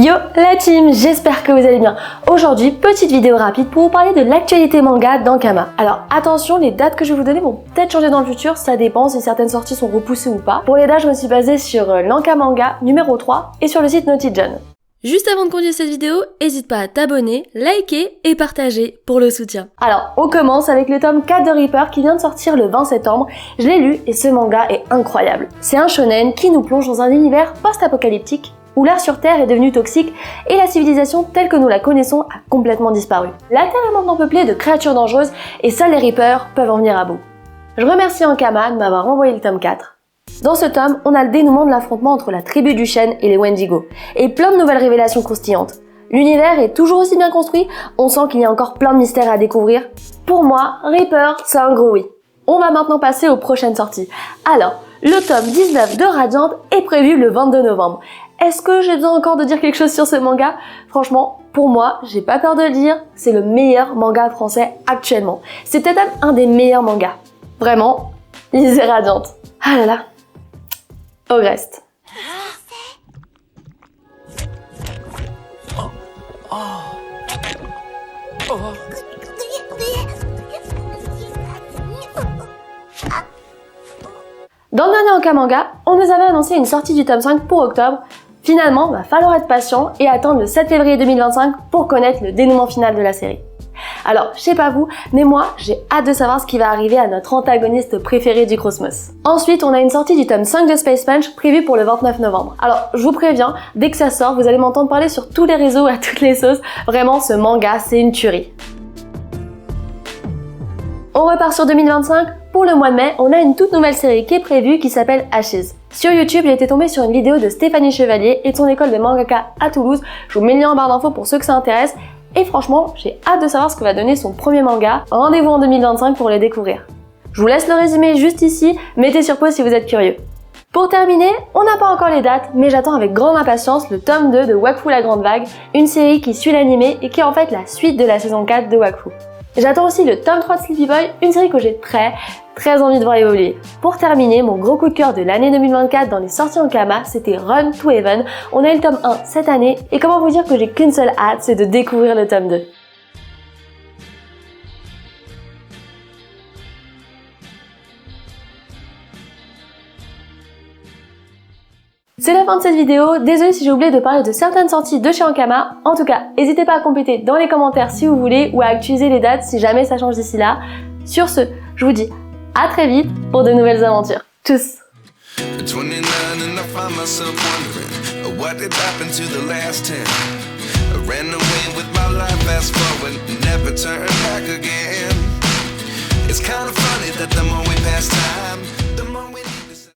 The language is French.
Yo la team, j'espère que vous allez bien. Aujourd'hui, petite vidéo rapide pour vous parler de l'actualité manga d'Ankama. Alors attention, les dates que je vais vous donner vont peut-être changer dans le futur, ça dépend si certaines sorties sont repoussées ou pas. Pour les dates, je me suis basée sur l'Anka Manga numéro 3 et sur le site Naughty John. Juste avant de continuer cette vidéo, n'hésite pas à t'abonner, liker et partager pour le soutien. Alors, on commence avec le tome 4 de Reaper qui vient de sortir le 20 septembre. Je l'ai lu et ce manga est incroyable. C'est un shonen qui nous plonge dans un univers post-apocalyptique où l'air sur Terre est devenu toxique et la civilisation telle que nous la connaissons a complètement disparu. La Terre est maintenant peuplée de créatures dangereuses et seuls les Reapers peuvent en venir à bout. Je remercie Ankama de m'avoir envoyé le tome 4. Dans ce tome, on a le dénouement de l'affrontement entre la tribu du chêne et les Wendigo, et plein de nouvelles révélations croustillantes. L'univers est toujours aussi bien construit, on sent qu'il y a encore plein de mystères à découvrir. Pour moi, Reaper, c'est un gros oui. On va maintenant passer aux prochaines sorties. Alors, le tome 19 de Radiant est prévu le 22 novembre. Est-ce que j'ai besoin encore de dire quelque chose sur ce manga? Franchement, pour moi, j'ai pas peur de le dire, c'est le meilleur manga français actuellement. C'est peut-être même un des meilleurs mangas. Vraiment, lisez Radiant. Ah là là. Ogrest. Dans le dernier Anka Manga, on nous avait annoncé une sortie du tome 5 pour octobre. Finalement, va falloir être patient et attendre le 7 février 2025 pour connaître le dénouement final de la série. Alors, je sais pas vous, mais moi, j'ai hâte de savoir ce qui va arriver à notre antagoniste préféré du Cosmos. Ensuite, on a une sortie du tome 5 de Space Punch prévue pour le 29 novembre. Alors, je vous préviens, dès que ça sort, vous allez m'entendre parler sur tous les réseaux à toutes les sauces. Vraiment, ce manga, c'est une tuerie. On repart sur 2025. Pour le mois de mai, on a une toute nouvelle série qui est prévue qui s'appelle Ashes. Sur YouTube, j'ai été tombée sur une vidéo de Stéphanie Chevalier et de son école de mangaka à Toulouse. Je vous mets le lien en barre d'infos pour ceux que ça intéresse. Et franchement, j'ai hâte de savoir ce que va donner son premier manga. Rendez-vous en 2025 pour le découvrir. Je vous laisse le résumé juste ici, mettez sur pause si vous êtes curieux. Pour terminer, on n'a pas encore les dates, mais j'attends avec grande impatience le tome 2 de Wakfu la Grande Vague, une série qui suit l'animé et qui est en fait la suite de la saison 4 de Wakfu. J'attends aussi le tome 3 de Sleepy Boy, une série que j'ai très envie de voir évoluer. Pour terminer, mon gros coup de cœur de l'année 2024 dans les sorties Ankama, c'était Run to Heaven. On a eu le tome 1 cette année, et comment vous dire que j'ai qu'une seule hâte, c'est de découvrir le tome 2. C'est la fin de cette vidéo, désolée si j'ai oublié de parler de certaines sorties de chez Ankama. En tout cas, n'hésitez pas à compléter dans les commentaires si vous voulez ou à actualiser les dates si jamais ça change d'ici là. Sur ce, je vous dis à très vite pour de nouvelles aventures. Tchuss! It's kind of funny that the more we pass time